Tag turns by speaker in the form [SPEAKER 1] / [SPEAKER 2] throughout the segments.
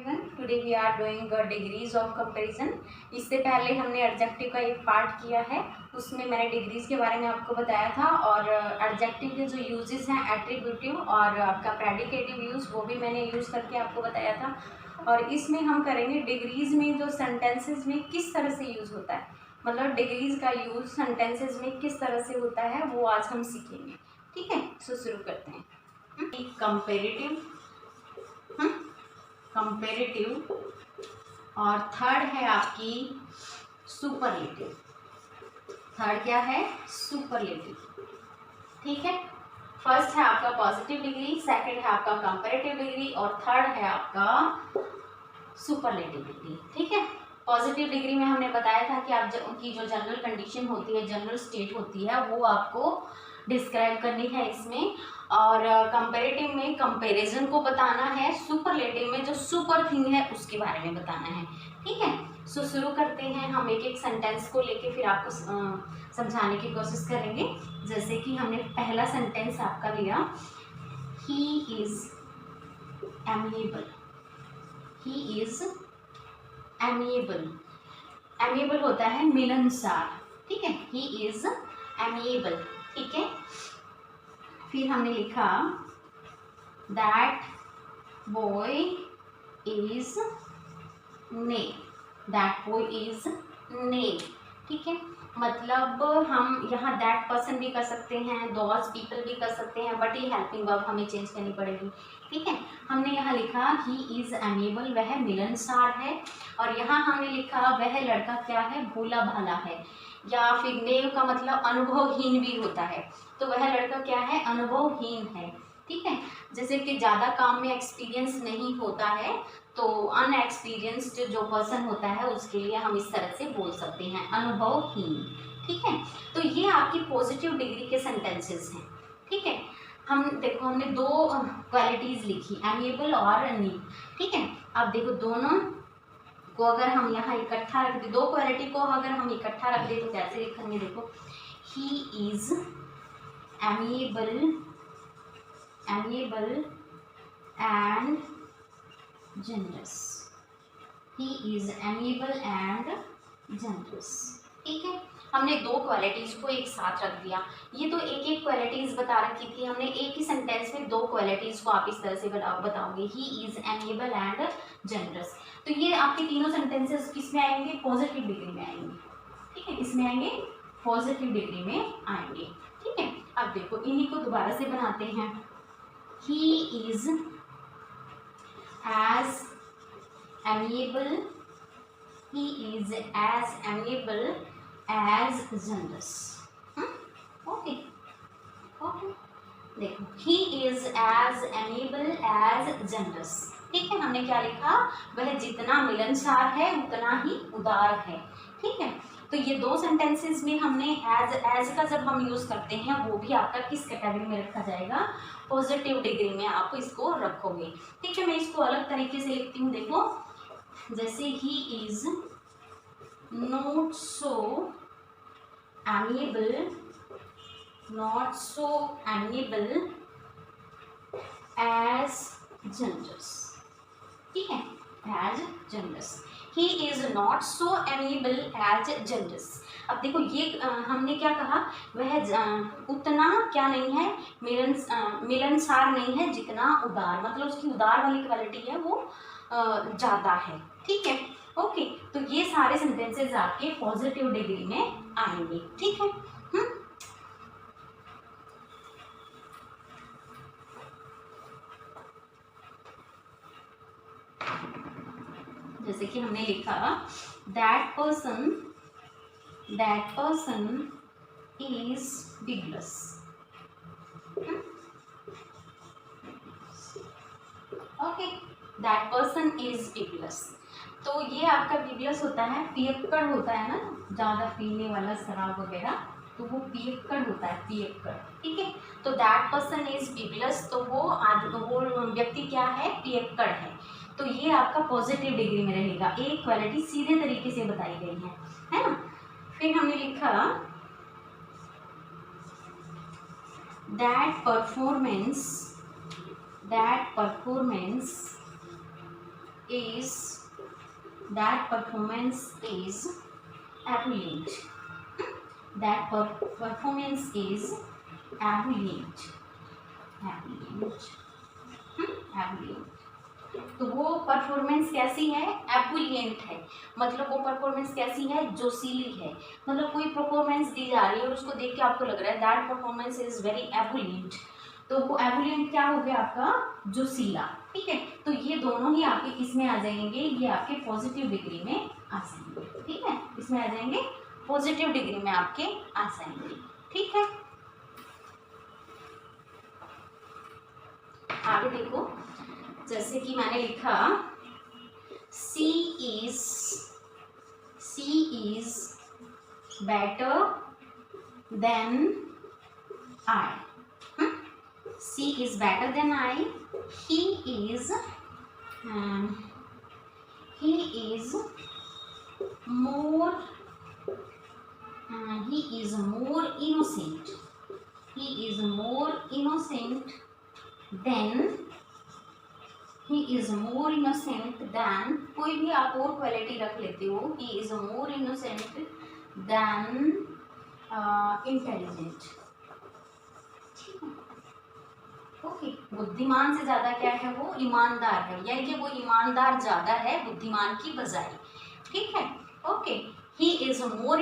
[SPEAKER 1] Today we are doing degrees of comparison. इससे पहले हमने एडजेक्टिव का एक पार्ट किया है, उसमें मैंने डिग्रीज के बारे में आपको बताया था और एडजेक्टिव के जो यूजेस हैं एट्रीब्यूटिव और आपका प्रेडिकेटिव यूज वो भी मैंने यूज़ करके आपको बताया था। और इसमें हम करेंगे डिग्रीज में जो सेंटेंसेस में किस तरह से यूज़ होता है, मतलब डिग्रीज का यूज सेंटेंसेस में किस तरह से होता है वो आज हम सीखेंगे। ठीक है, सो शुरू करते हैं। कंपेरेटिव, कंपेरेटिव और थर्ड है आपकी सुपरलेटिव। थर्ड क्या है? सुपरलेटिव। ठीक है, फर्स्ट है आपका पॉजिटिव डिग्री, सेकंड है आपका कंपैरेटिव डिग्री और थर्ड है आपका सुपरलेटिव डिग्री। ठीक है, पॉजिटिव डिग्री में हमने बताया था कि आप उनकी जो जनरल कंडीशन होती है, जनरल स्टेट होती है, वो आपको डिस्क्राइब करनी है इसमें। और कंपैरेटिव में कंपैरिजन को बताना है, सुपरलेटिव में जो सुपर थिंग है उसके बारे में बताना है। ठीक है, सो शुरू करते हैं। हम एक एक सेंटेंस को लेके फिर आपको समझाने की कोशिश करेंगे। जैसे कि हमने पहला सेंटेंस आपका लिया, he is amiable. He is amiable. Amiable होता है मिलनसार। ठीक है, ही इज एमिएबल। ठीक है, फिर हमने लिखा दैट बॉय इज नेक। दैट बॉय इज नेक। ठीक है, मतलब हम यहाँ दैट पर्सन भी कर सकते हैं, दोज पीपल भी कर सकते हैं, बट ये हेल्पिंग वर्ब हमें चेंज करनी पड़ेगी। ठीक है, हमने यहाँ लिखा ही इज एमिएबल, वह मिलनसार है। और यहाँ हमने लिखा वह लड़का क्या है? भोला भाला है। या फिर नेव का मतलब अनुभवहीन भी होता है, तो वह लड़का क्या है? अनुभवहीन है। ठीक है, जैसे कि ज़्यादा काम में एक्सपीरियंस नहीं होता है तो अनएक्सपीरियंस्ड जो पर्सन होता है उसके लिए हम इस तरह से बोल सकते हैं, अनुभवहीन। ठीक है, तो ये आपकी पॉजिटिव डिग्री के सेंटेंसेस हैं। ठीक है, हम देखो हमने दो क्वालिटीज़ लिखी, एमिएबल और नीक। ठीक है, अब देखो दोनों को अगर हम यहाँ इकट्ठा रख दे, दो क्वालिटी को अगर हम इकट्ठा रख दे तो कैसे लिखेंगे? देखो, he is amiable, amiable and generous. He is amiable and generous. ठीक है, हमने दो क्वालिटीज को एक साथ रख दिया। ये तो एक एक क्वालिटीज बता रखी थी हमने, एक ही सेंटेंस में दो क्वालिटीज को आप इस तरह से बताओगे, he is amiable and generous. तो ये आपके तीनों सेंटेंसेस किस में आएंगे? पॉजिटिव डिग्री में आएंगे। ठीक है, इसमें आएंगे, पॉजिटिव डिग्री में आएंगे। ठीक है, अब देखो इन्हीं को दोबारा से बनाते हैं। He is as amiable, he is as amiable as generous. Okay, okay, देखो he is as amiable as generous। ठीक है, हमने क्या लिखा? वह जितना मिलनसार है उतना ही उदार है। ठीक है, तो ये दो सेंटेंसेस में हमने एज का जब हम यूज़ करते हैं वो भी आपका किस कैटेगरी में रखा जाएगा? पॉजिटिव डिग्री में आप इसको रखोगे। ठीक है, मैं इसको अलग तरीके से लिखती हूँ। देखो, जैसे he is not so amiable, not so amiable as generous. ठीक है, as generous. He is not so amiable as generous. अब देखो ये हमने क्या कहा? वह उतना क्या नहीं है? मिलनसार नहीं है जितना उदार, मतलब उसकी उदार वाली क्वालिटी है वो ज़्यादा है। ठीक है, ओके, तो ये सारे सेंटेंसेस आपके पॉजिटिव डिग्री में आएंगे। ठीक है, जैसे कि हमने लिखा that person is bigless. Okay, that person is bigless. तो ये आपका बिगलेस होता है, पियक्कड़ होता है ना, ज़्यादा पीने वाला शराब वगैरह, तो वो पियक्कड़ होता है, पियक्कड़। ठीक है, तो दैट पर्सन इज बिगलेस, तो वो व्यक्ति क्या है? पियक्कड़ है। तो ये आपका पॉजिटिव डिग्री में रहेगा, एक क्वालिटी सीधे तरीके से बताई गई है ना। फिर हमने लिखा that performance is that performance is ebullient. That performance is ebullient. Ebullient. एबुलिएंट। तो वो परफॉर्मेंस कैसी है? एबुलिएंट है। मतलब वो परफॉर्मेंस कैसी है? जोशीली है। मतलब कोई परफॉर्मेंस दी जा रही है और उसको देख के आपको लग रहा है दैट परफॉर्मेंस इज वेरी एबुलिएंट, तो वो एबुलिएंट क्या हो गया आपका? जोशीला। ठीक है, तो ये दोनों ही आपके किस में आ जाएंगे? ये आपके पॉजिटिव डिग्री में आ जाएंगे। ठीक है, इसमें आ जाएंगे, पॉजिटिव डिग्री में आपके आ जाएंगे। ठीक है, आगे देखो, जैसे कि मैंने लिखा she is better than I. She is better than I. He is more innocent. He is more innocent than कोई भी आप और क्वालिटी रख लेते हो। he is more innocent than intelligent। Okay, बुद्धिमान से ज्यादा क्या है? वो ईमानदार है, यानी कि वो ईमानदार ज्यादा है बुद्धिमान की बजाय। ठीक है, okay. he is more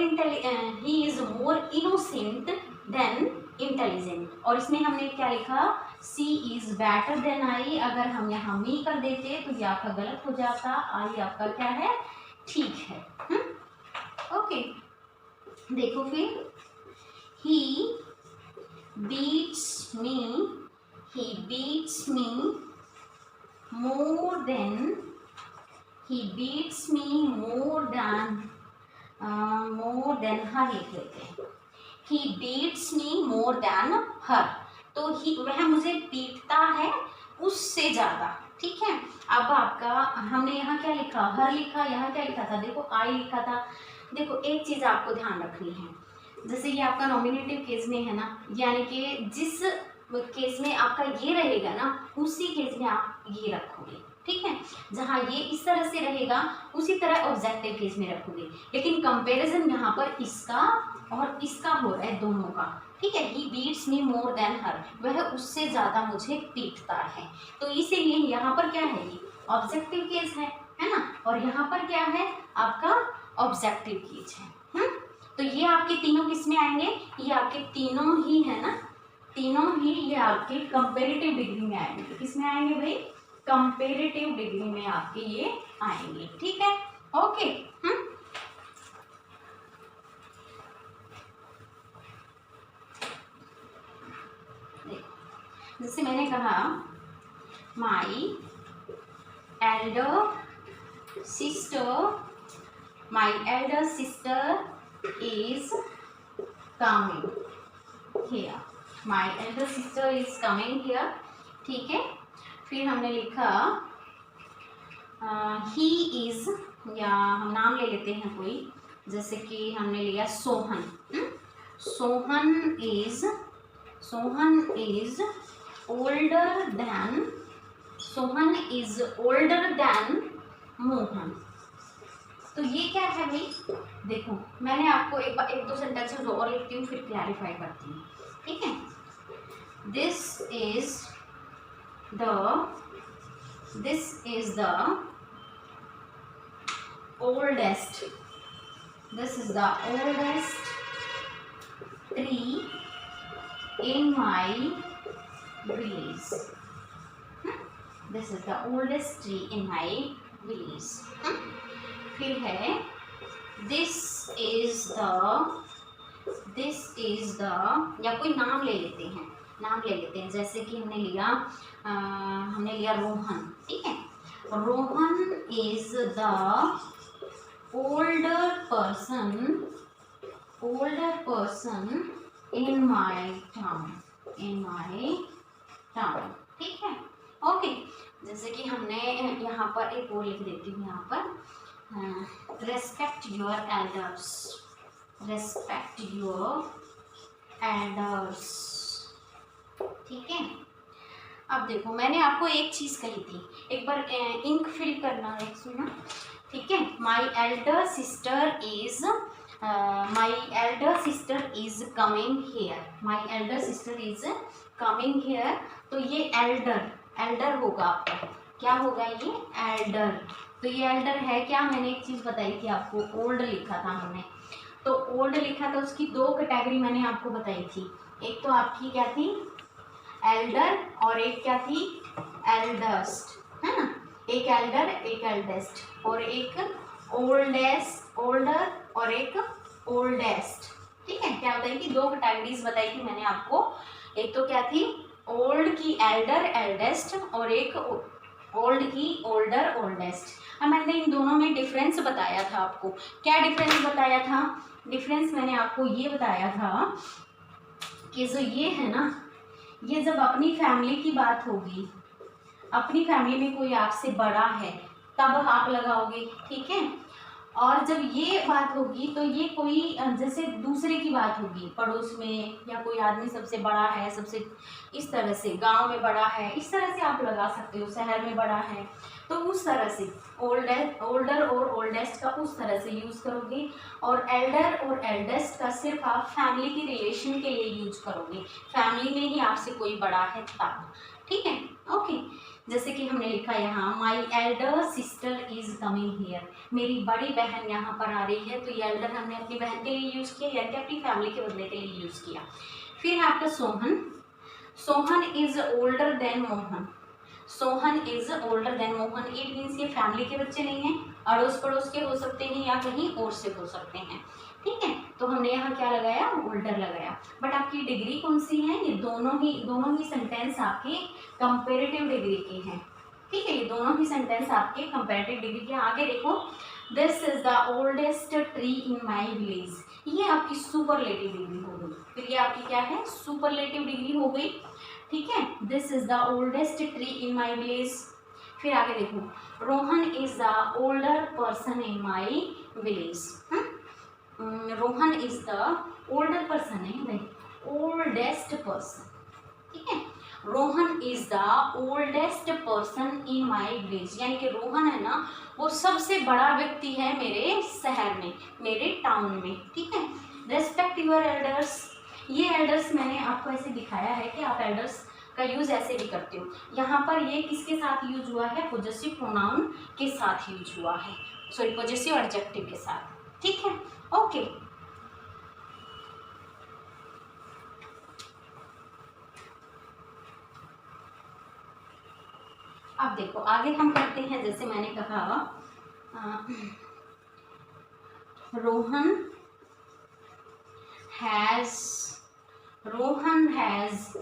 [SPEAKER 1] innocent than intelligent. और इसमें हमने क्या लिखा? सी इज बेटर देन आई। अगर हम यहाँ मी कर देते तो ये आपका गलत हो जाता, आई आपका क्या है? ठीक है। ओके, देखो फिर, ही बीट्स मी मोर देन हर लिख लेते हैं। He beats me more than her। तो ही वह मुझे पीटता है उससे ज्यादा। ठीक है, अब आपका हमने यहाँ क्या लिखा? हर लिखा। यहाँ क्या लिखा था? देखो आई लिखा था। देखो एक चीज आपको ध्यान रखनी है, जैसे ये आपका नॉमिनेटिव केस में है ना, यानी कि जिस केस में आपका ये रहेगा ना, उसी केस में आप ये रखोगे। ठीक है, जहाँ ये इस तरह से रहेगा उसी तरह ऑब्जेक्टिव केस में रखोगे। लेकिन कंपैरिजन यहाँ पर इसका और इसका हो रहा है, दोनों का। ठीक है, ही बीट्स मी मोर देन हर, वह उससे ज्यादा मुझे पीटता है। तो इसीलिए यहाँ पर क्या है? ये ऑब्जेक्टिव केस है ना, और यहाँ पर क्या है? आपका ऑब्जेक्टिव केस है। तो ये आपके तीनों किस में आएंगे? ये आपके तीनों ही है ना, तीनों ही ये आपके कंपेरेटिव डिग्री में आएंगे। किस में आएंगे भाई? कंपेरेटिव डिग्री में आपके ये आएंगे। ठीक है, ओके। जैसे मैंने कहा my elder sister is coming here. My elder sister is coming here. ठीक है, फिर हमने लिखा ही इज, या हम नाम ले लेते हैं कोई, जैसे कि हमने लिया Sohan. Sohan is older than Mohan. तो ये क्या है भाई? देखो मैंने आपको एक दो सेंटेंसेस और लिखती हूँ, फिर क्लैरिफाई करती हूँ। ठीक है, this is the oldest tree in my village। This is the oldest tree in my village। फिर है this is the, या कोई नाम ले लेते हैं, जैसे कि हमने लिया रोहन। ठीक है, Rohan is the older person in my town। ठीक है, ओके। जैसे कि हमने यहाँ पर एक और लिख देती हूँ, यहाँ पर रेस्पेक्ट योर एल्डर्स। ठीक है, अब देखो, मैंने आपको एक चीज़ कही थी, एक बार इंक फिल करना है, सुना, ठीक है। My elder sister is coming here, my elder sister is coming here. तो ये एल्डर होगा आपका, क्या होगा ये, एल्डर। तो ये एल्डर है क्या, मैंने एक चीज़ बताई थी आपको, ओल्ड लिखा था हमने। तो ओल्ड लिखा था, उसकी दो कैटेगरी मैंने आपको बताई थी, एक तो आपकी क्या थी, एल्डर, और एक क्या थी, एल्डस्ट, है ना। एक एल्डर, एक एल्डेस्ट, और एक ओल्डर, और एक ओल्डेस्ट, ठीक है। क्या बताई थी, दो कैटेगरीज बताई थी मैंने आपको, एक तो क्या थी, ओल्ड की एल्डर एल्डेस्ट, और एक ओल्ड की ओल्डर ओल्डेस्ट। अब मैंने इन दोनों में डिफरेंस बताया था आपको, क्या डिफरेंस बताया था, डिफरेंस मैंने आपको ये बताया था कि जो ये है ना, ये जब अपनी फैमिली की बात होगी, अपनी फैमिली में कोई आपसे बड़ा है तब आप लगाओगे, ठीक है। और जब ये बात होगी तो ये कोई जैसे दूसरे की बात होगी, पड़ोस में या कोई आदमी सबसे बड़ा है, सबसे इस तरह से गांव में बड़ा है, इस तरह से आप लगा सकते हो, शहर में बड़ा है, तो उस तरह से ओल्डर और ओल्डेस्ट का उस तरह से यूज़ करोगे, और एल्डर और एल्डेस्ट का सिर्फ आप फैमिली की रिलेशन के लिए यूज करोगे, फैमिली में ही आपसे कोई बड़ा है तब, ठीक है। ओके, जैसे कि हमने लिखा यहाँ, my elder sister is coming here, मेरी बड़ी बहन यहाँ पर आ रही है। तो ये एल्डर हमने अपनी बहन के लिए यूज़ किया, या कि अपनी फैमिली के बदले के लिए यूज़ किया। फिर है आपका Sohan is older than Mohan, Sohan is older than Mohan, it means ये फैमिली के बच्चे नहीं हैं, अड़ोस पड़ोस के हो सकते हैं या कहीं और से हो सकते हैं, ठीक है। तो हमने यहाँ क्या लगाया, ओल्डर लगाया। बट आपकी डिग्री कौन सी है, ये दोनों ही सेंटेंस आपके कंपेरेटिव डिग्री के हैं, ठीक है। ये दोनों ही सेंटेंस आपके कंपेरेटिव डिग्री के। आगे देखो, this is the oldest tree in my village, ये आपकी सुपरलेटिव डिग्री हो गई। फिर ये आपकी क्या है, सुपरलेटिव डिग्री हो गई, ठीक है। This is the oldest tree in my village. फिर आगे देखो, Rohan is the older person in my village, Rohan is the older person है, ओल्डेस्ट पर्सन, ठीक है। Rohan is the oldest person in my village, यानी कि रोहन है ना, वो सबसे बड़ा व्यक्ति है मेरे शहर में, मेरे टाउन में, ठीक है। रेस्पेक्ट योर एल्डर्स, ये एल्डर्स मैंने आपको ऐसे दिखाया है कि आप एल्डर्स का यूज ऐसे भी करते हो। यहाँ पर ये किसके साथ यूज हुआ है, पॉजेसिव प्रोनाउन के साथ यूज हुआ है, सॉरी पॉजेसिव एडजेक्टिव के साथ, ठीक है। ओके, अब देखो आगे हम करते हैं, जैसे मैंने कहा Rohan has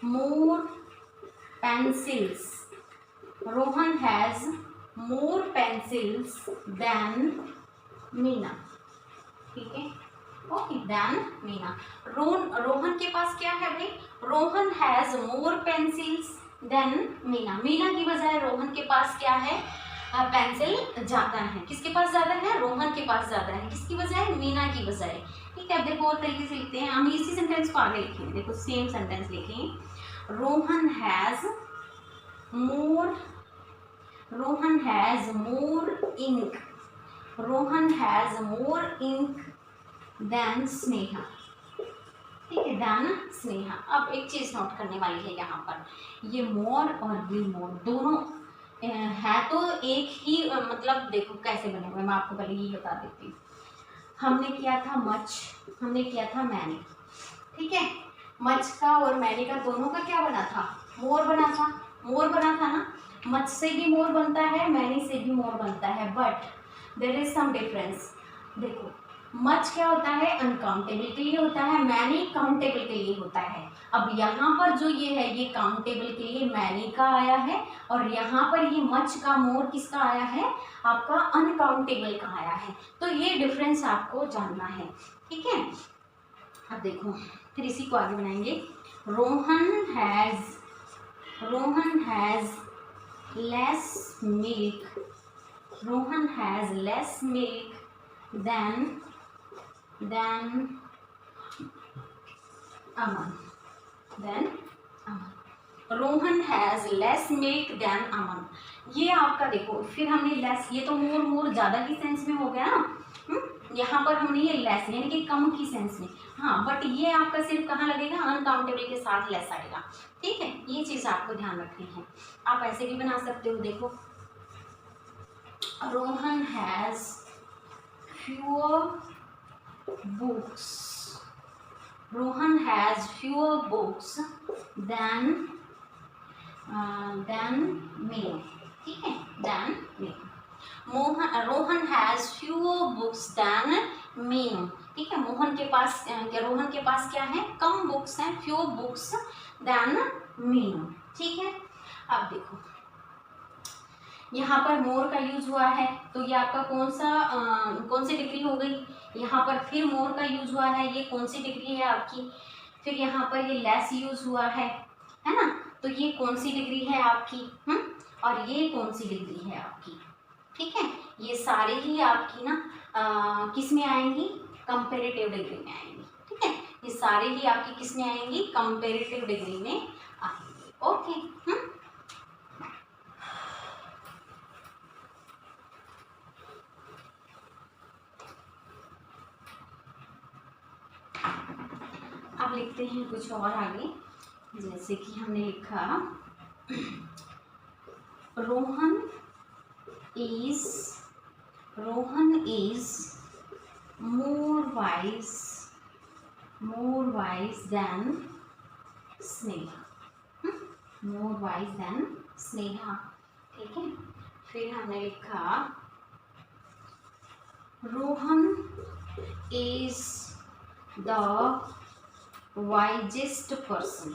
[SPEAKER 1] more pencils, Rohan has more pencils than Meena, ठीक है। ओके, देन मीना, रोहन के पास क्या है भाई, Rohan has more pencils than Meena, Meena की बजाय रोहन के पास क्या है, पेंसिल ज़्यादा है, किसके पास ज़्यादा है, रोहन के पास ज़्यादा है, किसकी बजाय, मीना की बजाय, ठीक है। अब देखो और तरीके से लिखते हैं हम, इसी सेंटेंस को आगे लिखेंगे, देखो सेम सेंटेंस लिखें, Rohan has more ink, Rohan has more ink than Sneha, ठीक है, देन स्नेहा। अब एक चीज नोट करने वाली है यहाँ पर, ये मोर और वी मोर दोनों है तो एक ही मतलब देखो कैसे बने हुए, मैं आपको पहले ये बता देती हूँ। हमने किया था मच, हमने किया था मैंने, ठीक है। मच का और मैंने का दोनों का क्या बना था, मोर बना था, मोर बना था ना। मच से भी मोर बनता है, मैनी से भी मोर बनता है, but there is some difference. देखो मच क्या होता है, अनकाउंटेबल के लिए होता है, मैनी काउंटेबल के लिए होता है। अब यहाँ पर जो ये है, ये काउंटेबल के लिए मैनी का आया है, और यहाँ पर ये मच का मोर किसका आया है, आपका अनकाउंटेबल का आया है। तो ये डिफरेंस आपको जानना है, ठीक है। अब देखो फिर इसी को आगे बनाएंगे, Rohan has less milk, Rohan has less milk than Aman, Rohan has less milk than Aman. ये आपका देखो, फिर हमने लेस, ये तो मोर मोर ज़्यादा की सेंस में हो गया ना, यहाँ पर हमने ये लेस यानी कि कम की सेंस में। हाँ, बट ये आपका सिर्फ कहाँ लगेगा, अनकाउंटेबल के साथ लेस आएगा। ठीक है, ये चीज़ आपको ध्यान रखनी है। आप ऐसे भी बना सकते हो, देखो Rohan has fewer books, Rohan has fewer books than Meenu. ठीक है, than Meenu. Rohan has fewer books than Meenu. ठीक है, मोहन के पास रोहन के पास क्या है, कम बुक्स हैं, फ्यूअर बुक्स देन मीनू। ठीक है, अब देखो यहाँ पर मोर का यूज हुआ है, तो ये आपका कौन सी डिग्री हो गई, यहाँ पर फिर मोर का यूज हुआ है, ये कौन सी डिग्री है आपकी, फिर यहाँ पर ये लेस यूज हुआ है ना, तो ये कौन सी डिग्री है आपकी, और ये कौन सी डिग्री है आपकी। ठीक है, ये सारे ही आपकी ना किस में आएंगी, कंपेरेटिव डिग्री में आएंगी। ठीक है, ये सारे ही आपकी किस में आएंगी, कंपेरेटिव डिग्री में आएंगी। ओके, अब लिखते हैं कुछ और आगे, जैसे कि हमने लिखा Rohan is more wise than Sneha, more wise than Sneha. ठीक है, फिर हमने लिखा Rohan is the wisest person,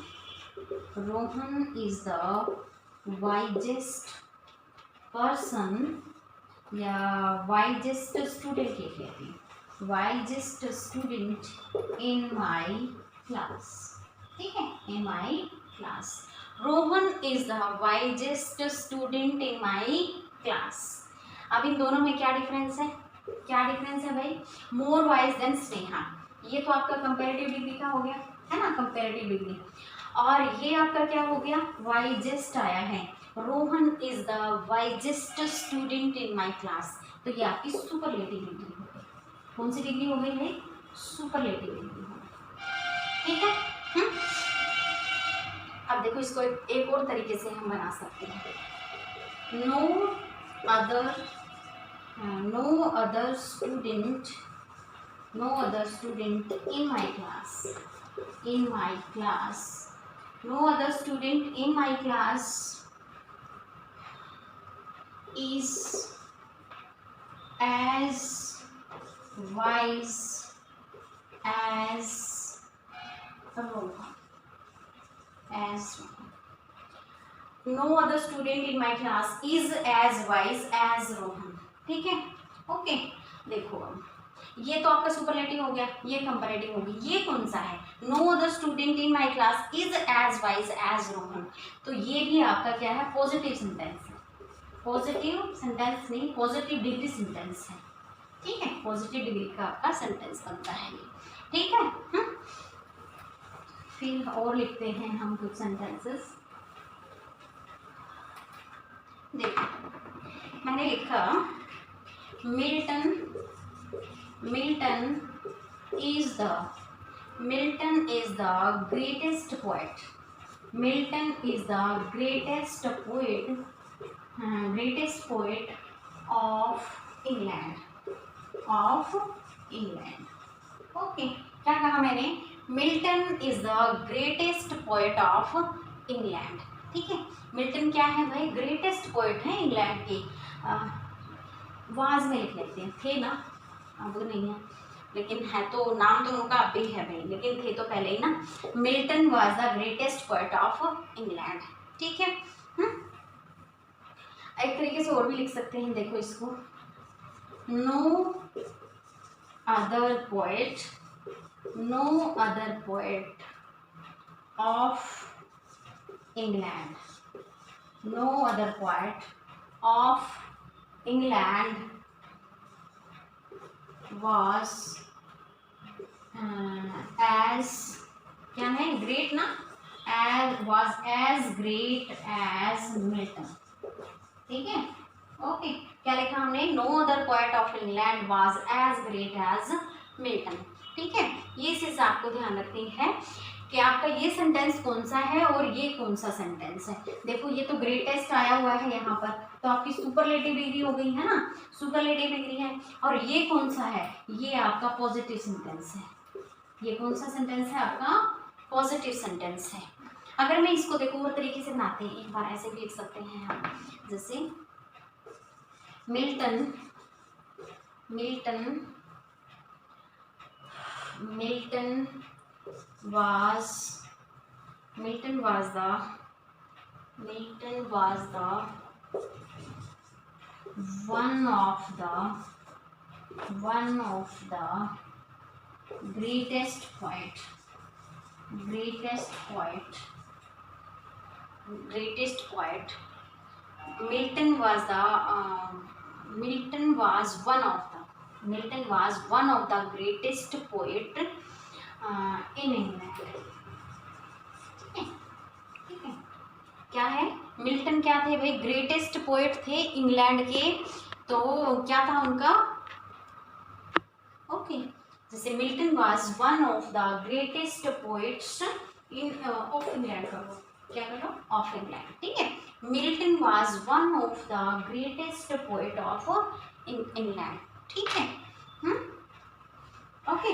[SPEAKER 1] Rohan is the wisest person, या वाइजेस्ट स्टूडेंट लिख लेते हैं, wisest student in my class. ठीक है, in my class, Rohan is the wisest student in my class. अब इन दोनों में क्या डिफरेंस है, क्या डिफरेंस है भाई, मोर वाइज देन स्नेहा, ये तो आपका कंपेरेटिव डिग्री का हो गया है ना, कंपेरेटिव डिग्री, और ये आपका क्या हो गया, वाइजेस्ट आया है, Rohan is the wisest student in my class, तो ये आपकी सुपरलेटिव डिग्री हो गई। कौन सी डिग्री हो गई है, सुपरलेटिव डिग्री हो गई। ठीक है, अब देखो इसको एक और तरीके से हम बना सकते हैं, no other student in my class, no other student in my class is as wise as Rohan, no other student in my class is as wise as Rohan। ठीक है, ओके, देखो अब ये तो आपका सुपरलेटिव हो गया, ये कंपैरेटिव होगी, ये कौन सा है, no other student in my class is as wise as Rohan, तो ये भी आपका क्या है, पॉजिटिव सेंटेंस है, पॉजिटिव सेंटेंस नहीं, पॉजिटिव डिग्री सेंटेंस है। ठीक है, पॉजिटिव डिग्री का आपका सेंटेंस बनता है ये। ठीक है, फिर और लिखते हैं हम कुछ सेंटेंसेस। देखो मैंने लिखा Milton is the greatest poet. Milton is the greatest poet of England. Okay, क्या कहा मैंने, Milton is the greatest poet of England. ठीक है, मिल्टन क्या है भाई, ग्रेटेस्ट पोएट है इंग्लैंड के। वाज में लिख लेते हैं, थे ना, अब नहीं है, लेकिन है तो नाम तो उनका अब भी है भाई, लेकिन थे तो पहले ही ना। Milton was the greatest poet of England. ठीक है, एक तरीके से और भी लिख सकते हैं, देखो इसको, no other poet of England, no other poet of England was as क्या है, ग्रेट ना, एज ग्रेट एज मिल्टन। ठीक है, ओके। क्या लिखा हमने? No other poet of England was as great as Milton. ठीक है, ये चीज आपको ध्यान रखनी है कि आपका ये सेंटेंस कौन सा है और ये कौन सा सेंटेंस है। देखो ये तो ग्रेटेस्ट आया हुआ है यहाँ पर, तो आपकी सुपरलेटिव डिग्री हो गई है ना, सुपरलेटिव डिग्री है। और ये कौन सा है? ये आपका पॉजिटिव सेंटेंस है। ये कौन सा सेंटेंस है? आपका पॉजिटिव सेंटेंस है। अगर मैं इसको देखो और तरीके से बनाते हैं, एक बार ऐसे भी लिख सकते हैं हम, जैसे Milton was the one of the greatest poet Milton was one of the greatest poet in England। ठीक है, क्या है? मिल्टन क्या थे भाई? ग्रेटेस्ट पोएट थे इंग्लैंड के। तो क्या था उनका? ओके, जैसे Milton was one of the greatest poets in of England करो, क्या करो? Of England. ठीक है, Milton was one of the greatest poet of England. ठीक है, ओके।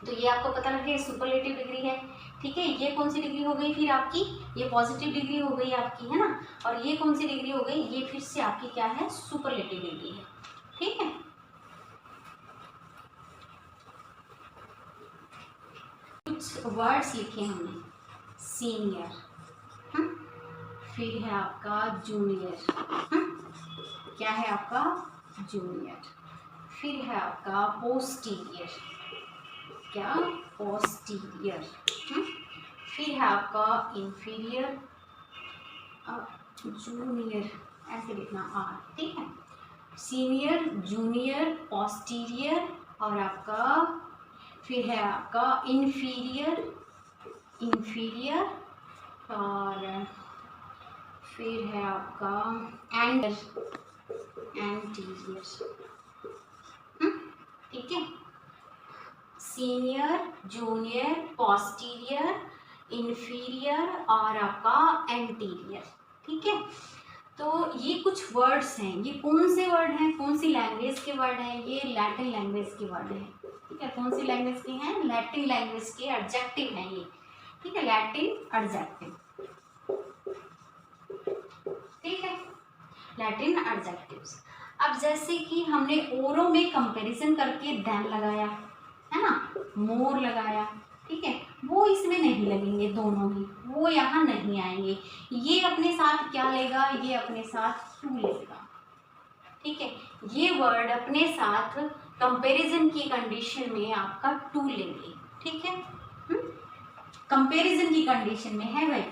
[SPEAKER 1] तो ये आपको पता लग गया सुपरलेटिव डिग्री है। ठीक है, ये कौन सी डिग्री हो गई फिर आपकी? ये पॉजिटिव डिग्री हो गई आपकी, है ना। और ये कौन सी डिग्री हो गई? ये फिर से आपकी क्या है? सुपरलेटिव डिग्री है। ठीक है, कुछ वर्ड्स लिखे हमने, सीनियर, फिर है आपका जूनियर, क्या है आपका? जूनियर। फिर है आपका पोस्टीरियर, क्या? पोस्टीरियर। फिर है आपका इंफीरियर, जूनियर ऐसे लिखना आर। ठीक है, सीनियर, जूनियर, पोस्टीरियर, और आपका फिर है आपका इंफीरियर, और फिर है आपका एंटीरियर। ठीक है, सीनियर, जूनियर, पोस्टीरियर, इंफीरियर और आपका एंटीरियर। ठीक है, तो ये कुछ वर्ड्स हैं। ये कौन से वर्ड हैं? कौन सी लैंग्वेज के वर्ड हैं? ये लैटिन लैंग्वेज के वर्ड हैं। ठीक है, कौन सी लैंग्वेज के हैं? लैटिन लैंग्वेज के एडजेक्टिव हैं ये। ठीक है, लैटिन एडजेक्टिव। ठीक है, लैटिन एडजेक्टिव्स। अब जैसे कि हमने ओरो में कंपैरिजन करके देन लगाया है ना, मोर लगाया। ठीक है, वो इसमें नहीं लगेंगे दोनों ही, वो यहाँ नहीं आएंगे। ये अपने साथ क्या लेगा? ये अपने साथ टू लेगा। ठीक है, ये वर्ड अपने साथ कंपैरिजन की कंडीशन में आपका टू लेंगे। ठीक है, कंपैरिजन की कंडीशन में है भाई।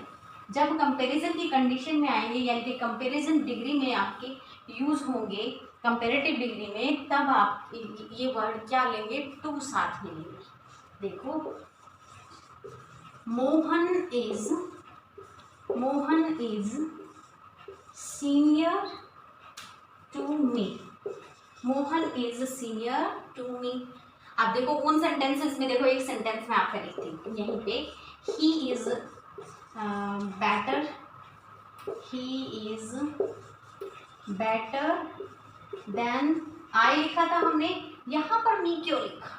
[SPEAKER 1] जब कंपैरिजन की कंडीशन में आएंगे, यानी कि कंपैरिजन डिग्री में आपके यूज होंगे, कंपैरेटिव डिग्री में, तब आप ये वर्ड क्या लेंगे? टू साथ में लेंगे। देखो, Mohan is senior to me. Mohan is senior to me. अब देखो उन सेंटेंसेस में, देखो एक सेंटेंस में आपका लिखती हूँ यहीं पे, he is better than I लिखा था हमने, यहाँ पर मी क्यों लिखा?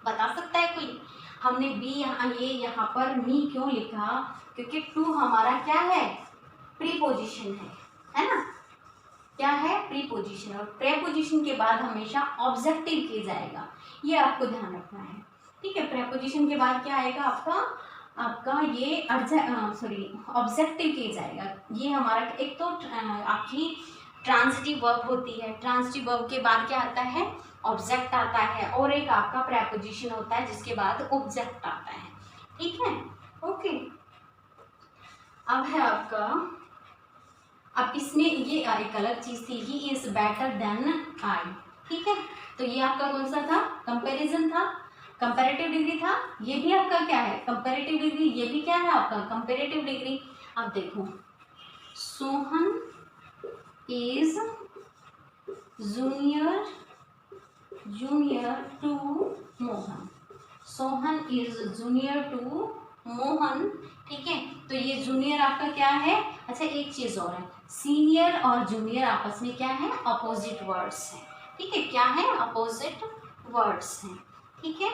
[SPEAKER 1] बता सकता है कोई? हमने बी यहाँ पर मी क्यों लिखा? क्योंकि टू हमारा क्या है? प्रीपोजिशन है ना। क्या है? प्रीपोजिशन। और प्रेपोजिशन के बाद हमेशा ऑब्जेक्टिव किया जाएगा, ये आपको ध्यान रखना है। ठीक है, प्रेपोजिशन के बाद क्या आएगा? आपका ये ऑब्जेक्टिव किया जाएगा। ये हमारा एक तो आपकी ट्रांजिटिव वर्ब होती है, ट्रांजिटिव वर्ब के बाद क्या आता है? ऑब्जेक्ट आता है, और एक आपका प्रेपोजिशन होता है जिसके बाद ऑब्जेक्ट आता है। ठीक है, ओके। अब है आपका, अब इसमें ये एक अलग चीज थी, he is better than I. ठीक है, तो ये आपका कौन सा था? कंपैरिजन था। कंपैरेटिव डिग्री था, ये भी आपका क्या है कंपैरेटिव डिग्री, ये भी क्या है आपका कंपैरेटिव डिग्री। अब देखो Sohan is junior to Mohan, Sohan is junior to Mohan. ठीक है, तो ये जूनियर आपका क्या है। अच्छा एक चीज और है, सीनियर और जूनियर आपस में क्या है अपोजिट वर्ड्स हैं। ठीक है, क्या है अपोजिट वर्ड्स हैं। ठीक है,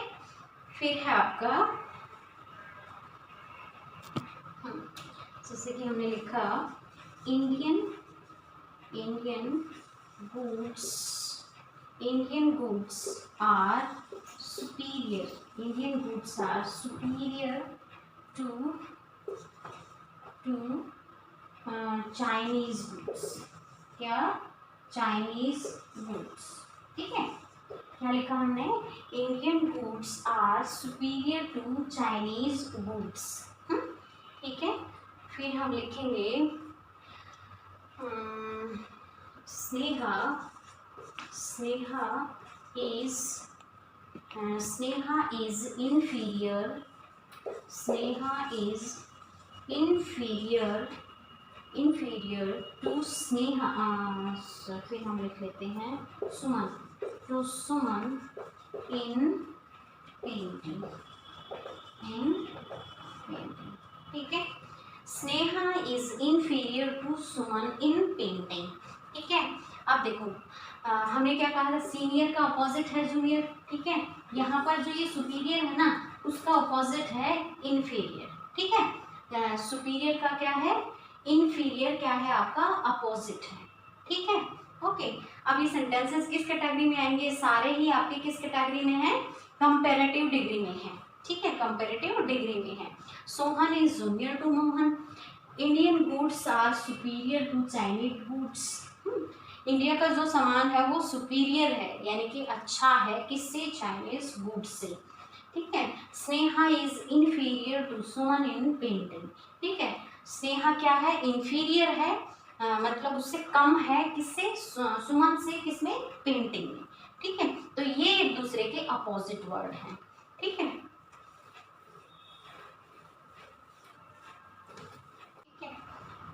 [SPEAKER 1] फिर है आपका जैसे कि हमने लिखा Indian goods are superior to Chinese goods. क्या चाइनीज गुड्स। ठीक है, क्या लिखा हमने Indian goods are superior to Chinese goods. ठीक है, फिर हम लिखेंगे Sneha is inferior to Sneha, फिर हम लिख लेते हैं सुमन इन पेंटिंग। ठीक है, Sneha is inferior to Suman in painting. ठीक है, अब देखो हमने क्या कहा था सीनियर का अपोजिट है जूनियर। ठीक है, यहाँ पर जो ये सुपीरियर है ना उसका अपोजिट है इन्फीरियर। ठीक है, सुपीरियर का क्या है इन्फीरियर, क्या है आपका अपोजिट है। ठीक है, ओके। अब ये सेंटेंसेस किस कैटेगरी में आएंगे, सारे ही आपके किस कैटेगरी में है कंपैरेटिव डिग्री में है। ठीक है, कंपैरेटिव डिग्री में है। Sohan is junior to Mohan, Indian goods are superior to Chinese goods. India का जो सामान है वो सुपीरियर है यानी कि अच्छा है किससे चाइनीज गुड्स से। ठीक है, Sneha is inferior to Suman in painting. ठीक है, स्नेहा क्या है इन्फीरियर है मतलब उससे कम है किससे सुमन से, किसमें पेंटिंग में। ठीक है, तो ये एक दूसरे के अपोजिट वर्ड हैं। ठीक है,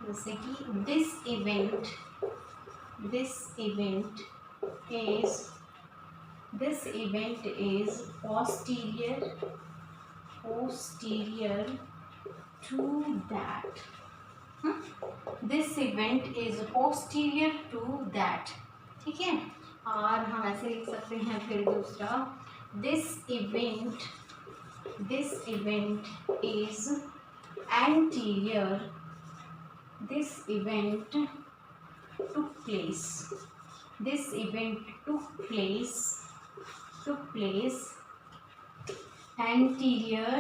[SPEAKER 1] जैसे कि this event is posterior to that। This event is posterior to that। ठीक है, और हम ऐसे लिख सकते हैं फिर दूसरा this event is anterior, this event took place anterior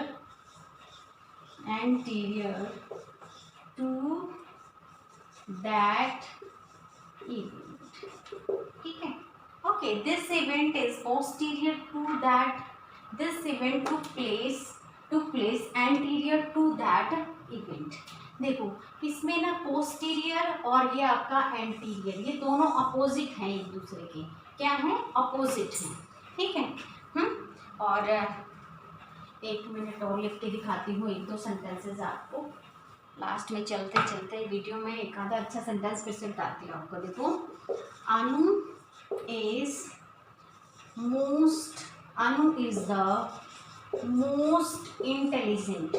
[SPEAKER 1] to that event। ठीक है, okay. This event is posterior to that, this event took place anterior to that event। देखो इसमें ना पोस्टीरियर और ये आपका एंटीरियर, ये दोनों अपोजिट हैं एक दूसरे के, क्या है अपोजिट हैं। ठीक है, और एक मिनट और लिख के दिखाती हूँ एक दो सेंटेंसेस आपको। लास्ट में चलते चलते वीडियो में एक आधा अच्छा सेंटेंस फिर से बताती हूँ आपको। देखो Anu is the most intelligent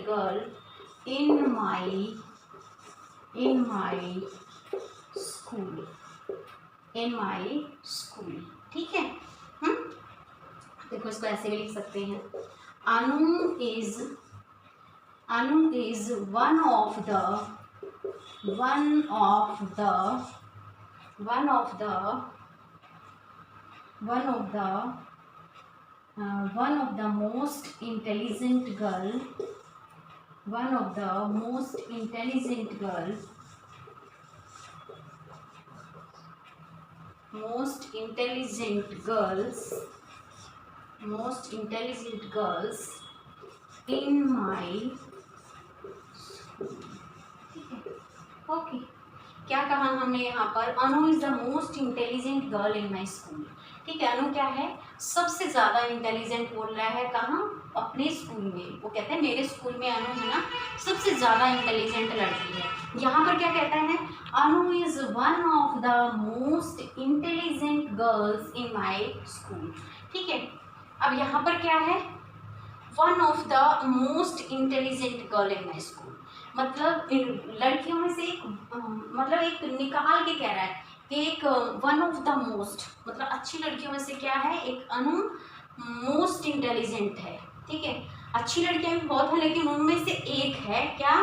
[SPEAKER 1] girl in my school। ठीक है, देखो इसको ऐसे भी लिख सकते हैं अनु is one of the most intelligent girls in my ठीक है, ओके। क्या कहा हमने यहाँ पर, Anu is the most intelligent girl in my school. ठीक है, अनु क्या है, सबसे ज़्यादा इंटेलिजेंट बोल रहा है, कहाँ, अपने स्कूल में। वो कहते हैं मेरे स्कूल में अनु है ना सबसे ज़्यादा इंटेलिजेंट लड़की है। यहाँ पर क्या कहता है, Anu is one of the most intelligent girls in my school. ठीक है, अब यहाँ पर क्या है, one of the most intelligent girl in my school, मतलब लड़कियों में से एक, मतलब एक निकाल के कह रहा है कि एक वन ऑफ द मोस्ट, मतलब अच्छी लड़कियों में से क्या है, एक अनु मोस्ट इंटेलिजेंट है। ठीक है, अच्छी लड़कियां भी बहुत हैं लेकिन उनमें से एक है क्या,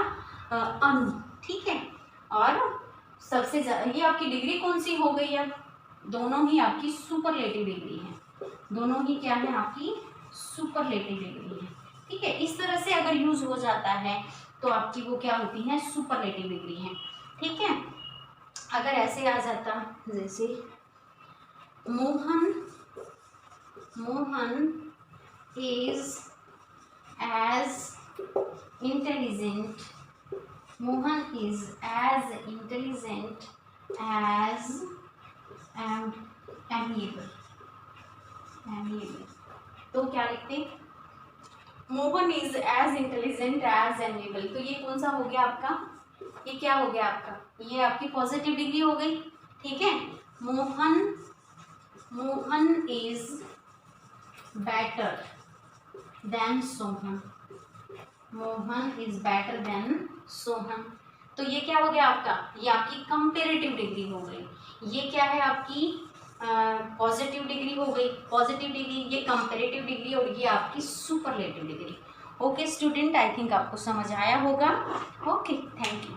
[SPEAKER 1] अनु। ठीक है, और सबसे ज़्यादा, ये आपकी डिग्री कौन सी हो गई, अब दोनों ही आपकी सुपरलेटिव डिग्री है, दोनों ही क्या है आपकी सुपरलेटिव डिग्री है। ठीक है, इस तरह से अगर यूज हो जाता है तो आपकी वो क्या होती है, सुपरलेटिव डिग्री है। ठीक है, अगर ऐसे आ जाता जैसे Mohan is as intelligent, Mohan is as intelligent as amiable, तो क्या लिखते, Mohan is as intelligent as amiable. तो ये कौन सा हो गया आपका, ये क्या हो गया आपका, ये आपकी पॉजिटिव डिग्री हो गई। ठीक है, Mohan is better then Sohan, Mohan is better then Sohan. तो ये क्या हो गया आपका, ये आपकी कंपेरेटिव डिग्री हो गई। ये क्या है आपकी पॉजिटिव डिग्री हो गई, पॉजिटिव डिग्री, ये कंपेरेटिव डिग्री, और ये आपकी superlative degree. Okay student, I think आपको समझ आया होगा। Okay, thank you.